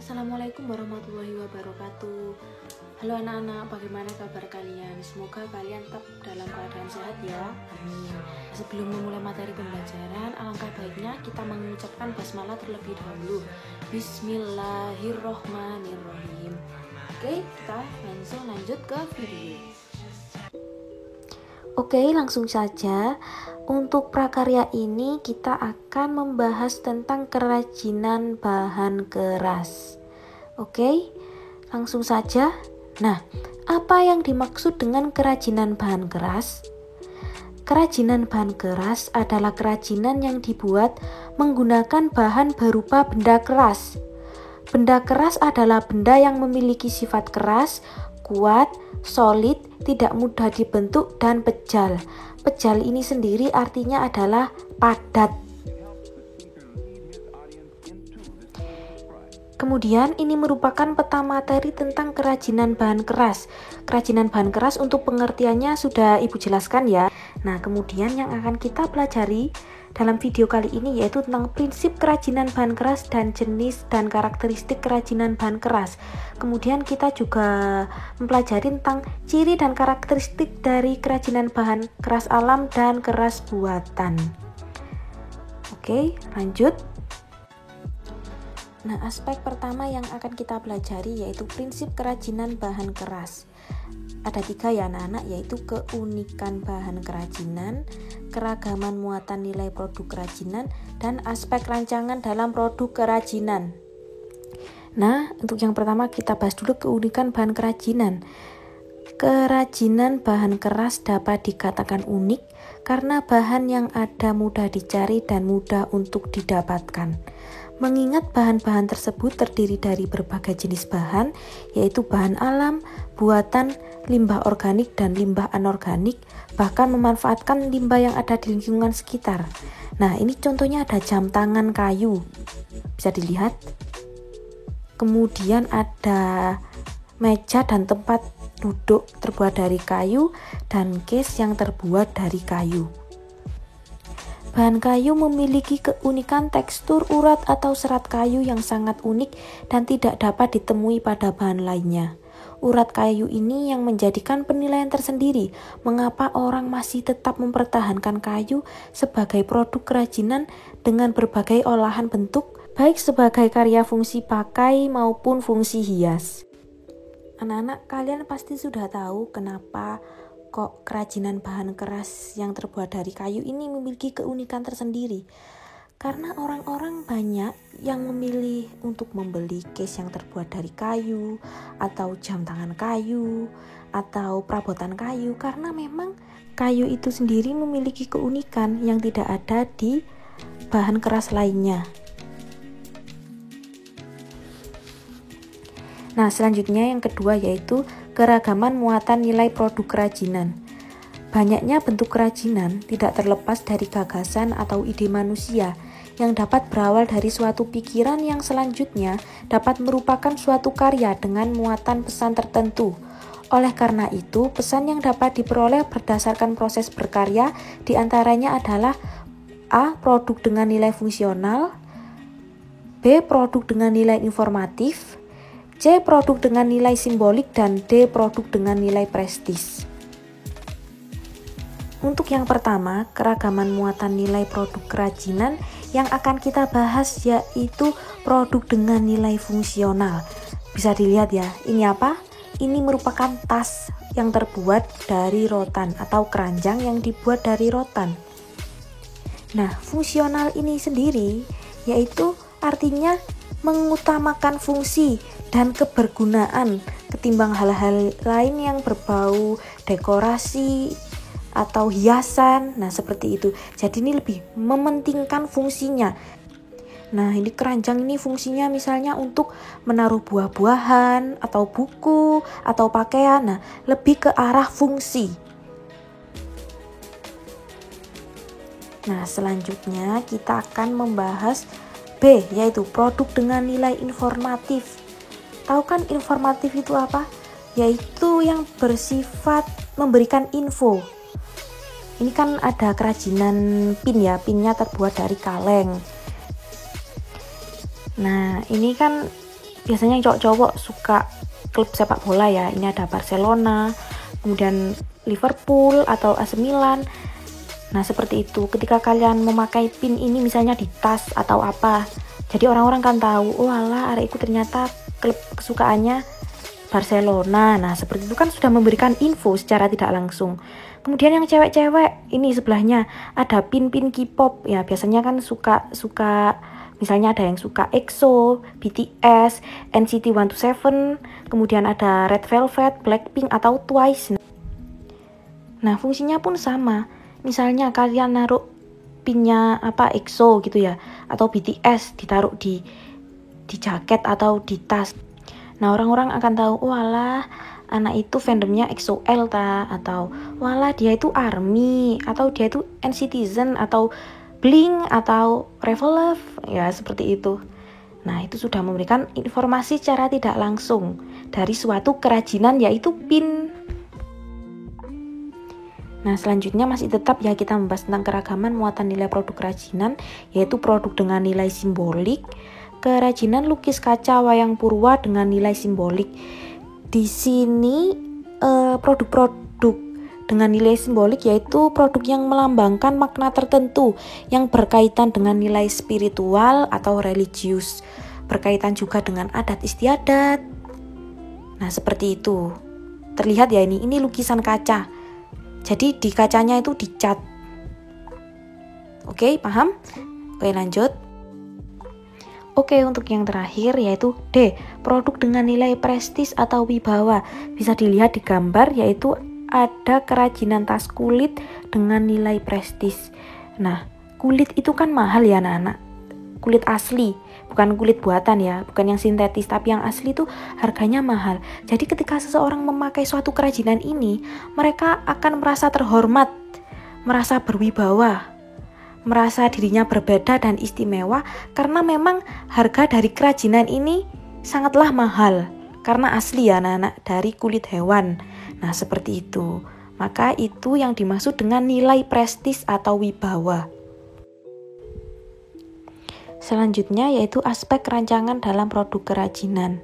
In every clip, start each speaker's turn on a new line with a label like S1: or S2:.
S1: Assalamualaikum warahmatullahi wabarakatuh. Halo anak-anak, bagaimana kabar kalian? Semoga kalian tetap dalam keadaan sehat ya. Amin. Sebelum memulai materi pembelajaran, alangkah baiknya kita mengucapkan basmalah terlebih dahulu. Bismillahirrohmanirrohim. Oke, kita langsung lanjut ke video. Oke, langsung saja. Untuk prakarya ini kita akan membahas tentang kerajinan bahan keras. Oke, langsung saja. Nah, apa yang dimaksud dengan kerajinan bahan keras? Kerajinan bahan keras adalah kerajinan yang dibuat menggunakan bahan berupa benda keras. Benda keras adalah benda yang memiliki sifat keras, kuat, solid, tidak mudah dibentuk, dan pejal. Pejal ini sendiri artinya adalah padat. Kemudian ini merupakan peta materi tentang kerajinan bahan keras. Kerajinan bahan keras untuk pengertiannya sudah Ibu jelaskan ya. Nah, kemudian yang akan kita pelajari dalam video kali ini yaitu tentang prinsip kerajinan bahan keras dan jenis dan karakteristik kerajinan bahan keras. Kemudian kita juga mempelajari tentang ciri dan karakteristik dari kerajinan bahan keras alam dan keras buatan. Oke, lanjut. Nah, aspek pertama yang akan kita pelajari yaitu prinsip kerajinan bahan keras. Ada 3 ya anak-anak, yaitu keunikan bahan kerajinan, keragaman muatan nilai produk kerajinan, dan aspek rancangan dalam produk kerajinan. Nah, untuk yang pertama kita bahas dulu keunikan bahan kerajinan. Kerajinan bahan keras dapat dikatakan unik karena bahan yang ada mudah dicari dan mudah untuk didapatkan. Mengingat bahan-bahan tersebut terdiri dari berbagai jenis bahan, yaitu bahan alam, buatan, limbah organik, dan limbah anorganik, bahkan memanfaatkan limbah yang ada di lingkungan sekitar. Nah, ini contohnya ada jam tangan kayu, bisa dilihat. Kemudian ada meja dan tempat duduk terbuat dari kayu, dan case yang terbuat dari kayu. Bahan kayu memiliki keunikan tekstur urat atau serat kayu yang sangat unik dan tidak dapat ditemui pada bahan lainnya. Urat kayu ini yang menjadikan penilaian tersendiri mengapa orang masih tetap mempertahankan kayu sebagai produk kerajinan dengan berbagai olahan bentuk, baik sebagai karya fungsi pakai maupun fungsi hias. Anak-anak, kalian pasti sudah tahu kenapa kok kerajinan bahan keras yang terbuat dari kayu ini memiliki keunikan tersendiri. Karena orang-orang banyak yang memilih untuk membeli case yang terbuat dari kayu, atau jam tangan kayu, atau perabotan kayu, karena memang kayu itu sendiri memiliki keunikan yang tidak ada di bahan keras lainnya. Nah, selanjutnya yang kedua yaitu keragaman muatan nilai produk kerajinan. Banyaknya bentuk kerajinan tidak terlepas dari gagasan atau ide manusia yang dapat berawal dari suatu pikiran yang selanjutnya dapat merupakan suatu karya dengan muatan pesan tertentu. Oleh karena itu, pesan yang dapat diperoleh berdasarkan proses berkarya diantaranya adalah A. Produk dengan nilai fungsional, B. Produk dengan nilai informatif, C. Produk dengan nilai simbolik, dan D. Produk dengan nilai prestis. Untuk yang pertama, keragaman muatan nilai produk kerajinan yang akan kita bahas yaitu produk dengan nilai fungsional. Bisa dilihat ya, ini apa? Ini merupakan tas yang terbuat dari rotan atau keranjang yang dibuat dari rotan. Nah, fungsional ini sendiri yaitu artinya mengutamakan fungsi dan kebergunaan ketimbang hal-hal lain yang berbau dekorasi atau hiasan. Nah, seperti itu. Jadi ini lebih mementingkan fungsinya. Nah, ini keranjang ini fungsinya misalnya untuk menaruh buah-buahan atau buku atau pakaian. Nah, lebih ke arah fungsi. Nah, selanjutnya kita akan membahas B, yaitu produk dengan nilai informatif. Tahu kan informatif itu apa? Yaitu yang bersifat memberikan info. Ini kan ada kerajinan pin ya, pinnya terbuat dari kaleng. Nah, ini kan biasanya yang cowok-cowok suka klub sepak bola ya, ini ada Barcelona, kemudian Liverpool atau AC Milan. Nah seperti itu, ketika kalian memakai pin ini misalnya di tas atau apa, jadi orang-orang kan tahu, oh alah arekku ternyata klub kesukaannya Barcelona. Nah seperti itu kan sudah memberikan info secara tidak langsung. Kemudian yang cewek-cewek, ini sebelahnya ada pin-pin K-pop ya, biasanya kan suka misalnya ada yang suka EXO, BTS, NCT 127, kemudian ada Red Velvet, Blackpink atau Twice. Nah fungsinya pun sama, misalnya kalian naruh pinnya EXO gitu ya, atau BTS ditaruh di jaket atau di tas. Nah orang-orang akan tahu, walah anak itu fandomnya EXO-L atau walah dia itu ARMY, atau dia itu NCTzen atau Blink atau Revolve ya, seperti itu. Nah itu sudah memberikan informasi secara tidak langsung dari suatu kerajinan, yaitu pin. Nah selanjutnya masih tetap ya kita membahas tentang keragaman muatan nilai produk kerajinan, yaitu produk dengan nilai simbolik, kerajinan lukis kaca wayang purwa dengan nilai simbolik. Di sini produk-produk dengan nilai simbolik yaitu produk yang melambangkan makna tertentu yang berkaitan dengan nilai spiritual atau religius, berkaitan juga dengan adat istiadat. Nah seperti itu, terlihat ya, ini lukisan kaca, jadi di kacanya itu dicat. Oke, paham? Oke lanjut. Oke, untuk yang terakhir yaitu D, produk dengan nilai prestis atau wibawa. Bisa dilihat di gambar, yaitu ada kerajinan tas kulit dengan nilai prestis. Nah, kulit itu kan mahal ya anak-anak. Kulit asli, bukan kulit buatan ya, bukan yang sintetis, tapi yang asli itu harganya mahal. Jadi ketika seseorang memakai suatu kerajinan ini, mereka akan merasa terhormat, merasa berwibawa, merasa dirinya berbeda dan istimewa karena memang harga dari kerajinan ini sangatlah mahal karena asli ya anak-anak, dari kulit hewan. Nah seperti itu, maka itu yang dimaksud dengan nilai prestis atau wibawa. Selanjutnya yaitu aspek rancangan dalam produk kerajinan.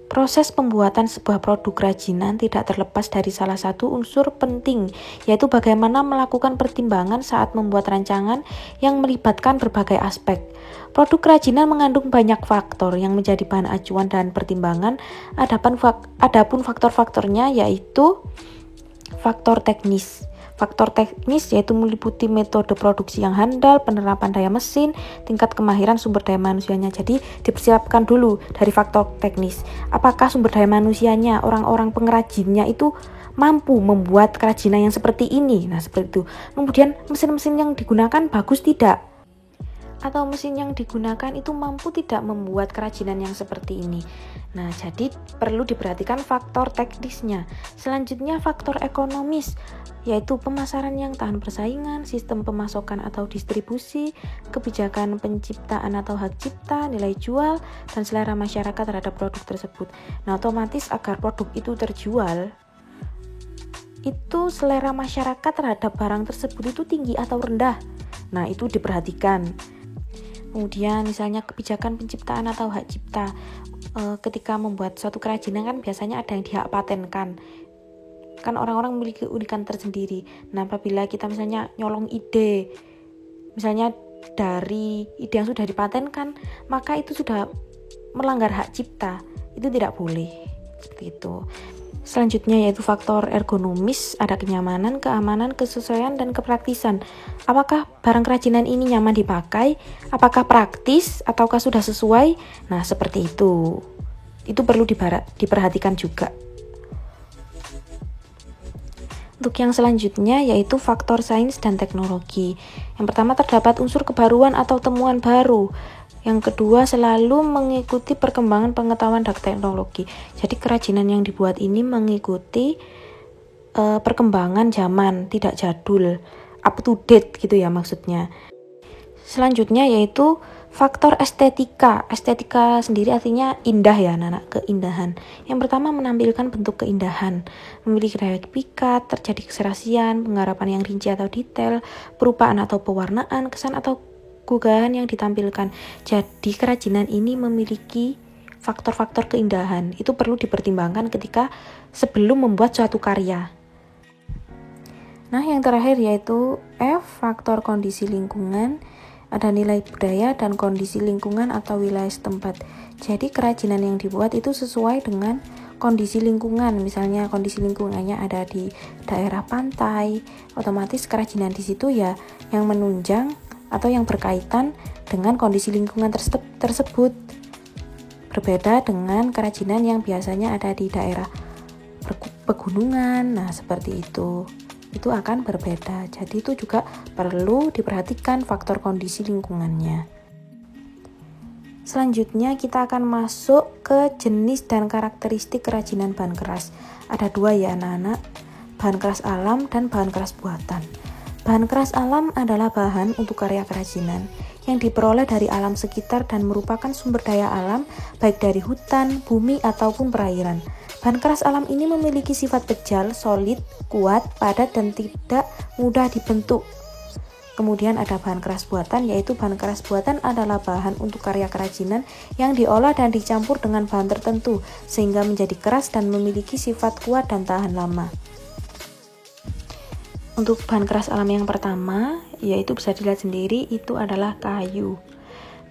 S1: Proses pembuatan sebuah produk kerajinan tidak terlepas dari salah satu unsur penting, yaitu bagaimana melakukan pertimbangan saat membuat rancangan yang melibatkan berbagai aspek. Produk kerajinan mengandung banyak faktor yang menjadi bahan acuan dan pertimbangan. Adapun faktor-faktornya yaitu faktor teknis. Faktor teknis yaitu meliputi metode produksi yang handal, penerapan daya mesin, tingkat kemahiran sumber daya manusianya. Jadi dipersiapkan dulu dari faktor teknis. Apakah sumber daya manusianya, orang-orang pengrajinnya itu mampu membuat kerajinan yang seperti ini? Nah seperti itu. Kemudian mesin-mesin yang digunakan bagus tidak? Atau mesin yang digunakan itu mampu tidak membuat kerajinan yang seperti ini. Nah, jadi perlu diperhatikan faktor teknisnya. Selanjutnya faktor ekonomis, yaitu pemasaran yang tahan persaingan, sistem pemasokan atau distribusi, kebijakan penciptaan atau hak cipta, nilai jual, dan selera masyarakat terhadap produk tersebut. Nah, otomatis agar produk itu terjual, itu selera masyarakat terhadap barang tersebut itu tinggi atau rendah. Nah, itu diperhatikan. Kemudian misalnya kebijakan penciptaan atau hak cipta, ketika membuat suatu kerajinan kan biasanya ada yang dihak patenkan, kan orang-orang memiliki keunikan tersendiri. Nah apabila kita misalnya nyolong ide, misalnya dari ide yang sudah dipatenkan, maka itu sudah melanggar hak cipta, itu tidak boleh, seperti itu. Selanjutnya yaitu faktor ergonomis, ada kenyamanan, keamanan, kesesuaian, dan kepraktisan. Apakah barang kerajinan ini nyaman dipakai? Apakah praktis? Ataukah sudah sesuai? Nah, seperti itu. Itu perlu diperhatikan juga. Untuk yang selanjutnya yaitu faktor sains dan teknologi. Yang pertama terdapat unsur kebaruan atau temuan baru. Yang kedua selalu mengikuti perkembangan pengetahuan dan teknologi. Jadi kerajinan yang dibuat ini mengikuti perkembangan zaman, tidak jadul, up to date gitu ya maksudnya. Selanjutnya yaitu faktor estetika. Estetika sendiri artinya indah ya anak-anak, keindahan. Yang pertama menampilkan bentuk keindahan, memiliki daya pikat, terjadi keserasian, penggarapan yang rinci atau detail, perupaan atau pewarnaan, kesan atau gugahan yang ditampilkan. Jadi kerajinan ini memiliki faktor-faktor keindahan. Itu perlu dipertimbangkan ketika sebelum membuat suatu karya. Nah, yang terakhir yaitu F, faktor kondisi lingkungan. Ada nilai budaya dan kondisi lingkungan atau wilayah setempat. Jadi kerajinan yang dibuat itu sesuai dengan kondisi lingkungan. Misalnya kondisi lingkungannya ada di daerah pantai, otomatis kerajinan di situ ya yang menunjang atau yang berkaitan dengan kondisi lingkungan tersebut. Berbeda dengan kerajinan yang biasanya ada di daerah pegunungan. Nah, seperti itu. Itu akan berbeda. Jadi itu juga perlu diperhatikan faktor kondisi lingkungannya. Selanjutnya kita akan masuk ke jenis dan karakteristik kerajinan bahan keras. Ada 2 ya anak-anak, bahan keras alam dan bahan keras buatan. Bahan keras alam adalah bahan untuk karya kerajinan yang diperoleh dari alam sekitar dan merupakan sumber daya alam baik dari hutan, bumi, ataupun perairan. Bahan keras alam ini memiliki sifat kejal, solid, kuat, padat, dan tidak mudah dibentuk. Kemudian ada bahan keras buatan, yaitu bahan keras buatan adalah bahan untuk karya kerajinan yang diolah dan dicampur dengan bahan tertentu, sehingga menjadi keras dan memiliki sifat kuat dan tahan lama. Untuk bahan keras alam yang pertama, yaitu bisa dilihat sendiri, itu adalah kayu.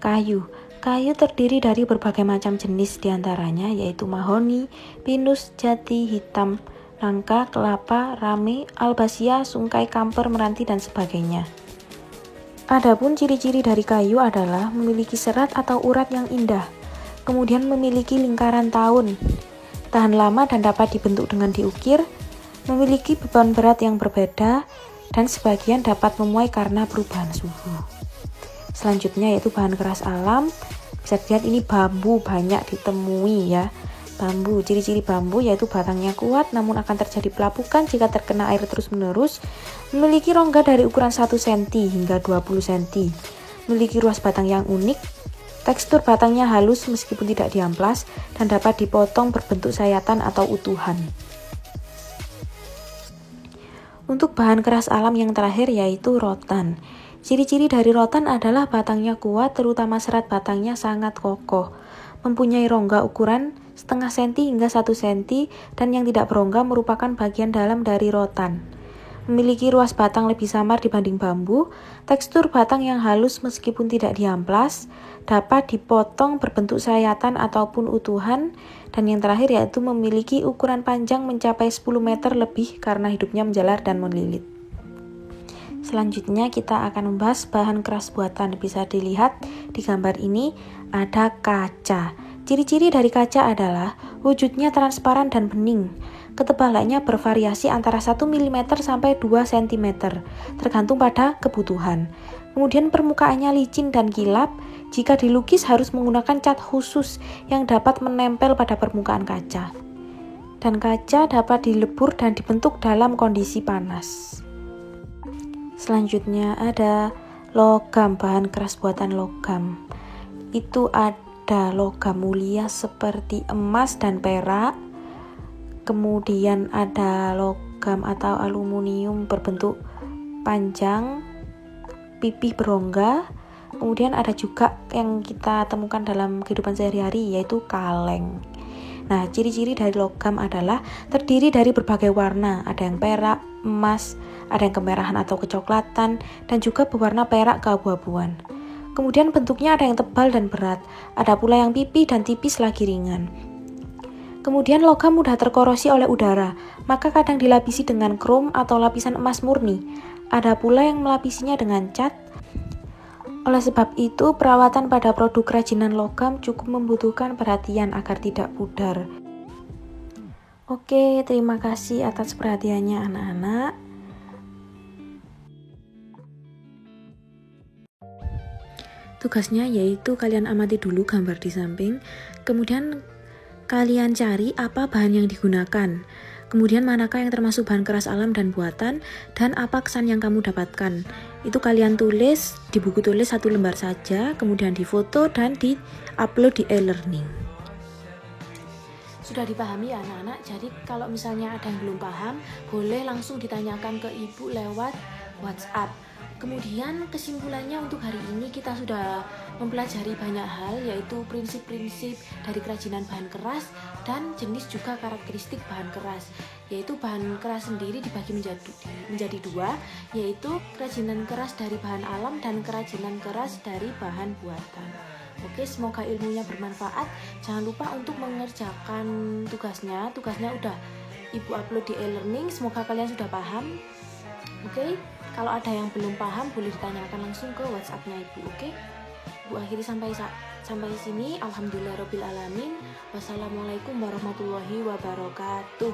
S1: Kayu terdiri dari berbagai macam jenis diantaranya yaitu mahoni, pinus, jati, hitam, nangka, kelapa, rame, albasia, sungkai, kamper, meranti, dan sebagainya. Adapun ciri-ciri dari kayu adalah memiliki serat atau urat yang indah, kemudian memiliki lingkaran tahun, tahan lama dan dapat dibentuk dengan diukir, memiliki beban berat yang berbeda, dan sebagian dapat memuai karena perubahan suhu. Selanjutnya yaitu bahan keras alam. Bisa dilihat ini bambu banyak ditemui ya. Bambu, ciri-ciri bambu yaitu batangnya kuat namun akan terjadi pelapukan jika terkena air terus-menerus, memiliki rongga dari ukuran 1 cm hingga 20 cm, memiliki ruas batang yang unik, tekstur batangnya halus meskipun tidak diamplas, dan dapat dipotong berbentuk sayatan atau utuhan. Untuk bahan keras alam yang terakhir yaitu rotan. Ciri-ciri dari rotan adalah batangnya kuat, terutama serat batangnya sangat kokoh, mempunyai rongga ukuran setengah senti hingga 1 cm, dan yang tidak berongga merupakan bagian dalam dari rotan. Memiliki ruas batang lebih samar dibanding bambu, tekstur batang yang halus meskipun tidak diamplas, dapat dipotong berbentuk sayatan ataupun utuhan, dan yang terakhir yaitu memiliki ukuran panjang mencapai 10 meter lebih karena hidupnya menjalar dan melilit. Selanjutnya kita akan membahas bahan keras buatan. Bisa dilihat di gambar ini ada kaca. Ciri-ciri dari kaca adalah wujudnya transparan dan bening. Ketebalannya bervariasi antara 1 mm sampai 2 cm, tergantung pada kebutuhan. Kemudian permukaannya licin dan kilap. Jika dilukis harus menggunakan cat khusus yang dapat menempel pada permukaan kaca. Dan kaca dapat dilebur dan dibentuk dalam kondisi panas. Selanjutnya ada logam, bahan keras buatan logam. Itu ada logam mulia seperti emas dan perak. Kemudian ada logam atau aluminium berbentuk panjang, pipih berongga. Kemudian ada juga yang kita temukan dalam kehidupan sehari-hari yaitu kaleng. Nah, ciri-ciri dari logam adalah terdiri dari berbagai warna, ada yang perak, emas, ada yang kemerahan atau kecoklatan, dan juga berwarna perak keabu-abuan. Kemudian bentuknya ada yang tebal dan berat, ada pula yang pipih dan tipis lagi ringan. Kemudian logam mudah terkorosi oleh udara, maka kadang dilapisi dengan krom atau lapisan emas murni. Ada pula yang melapisinya dengan cat. Oleh sebab itu, perawatan pada produk kerajinan logam cukup membutuhkan perhatian agar tidak pudar. Oke, terima kasih atas perhatiannya anak-anak. Tugasnya yaitu kalian amati dulu gambar di samping, kemudian kalian cari apa bahan yang digunakan. Kemudian manakah yang termasuk bahan keras alam dan buatan, dan apa kesan yang kamu dapatkan. Itu kalian tulis di buku tulis 1 lembar saja, kemudian difoto dan di-upload di e-learning. Sudah dipahami ya anak-anak? Jadi kalau misalnya ada yang belum paham, boleh langsung ditanyakan ke ibu lewat WhatsApp. Kemudian kesimpulannya untuk hari ini kita sudah mempelajari banyak hal, yaitu prinsip-prinsip dari kerajinan bahan keras dan jenis juga karakteristik bahan keras. Yaitu bahan keras sendiri dibagi menjadi dua, yaitu kerajinan keras dari bahan alam dan kerajinan keras dari bahan buatan. Oke, semoga ilmunya bermanfaat. Jangan lupa untuk mengerjakan tugasnya. Tugasnya udah Ibu upload di e-learning. Semoga kalian sudah paham. Oke, kalau ada yang belum paham boleh ditanyakan langsung ke WhatsApp-nya Ibu. Oke, Ibu akhiri sampai sini. Alhamdulillahirabbil alamin. Wassalamualaikum warahmatullahi wabarakatuh.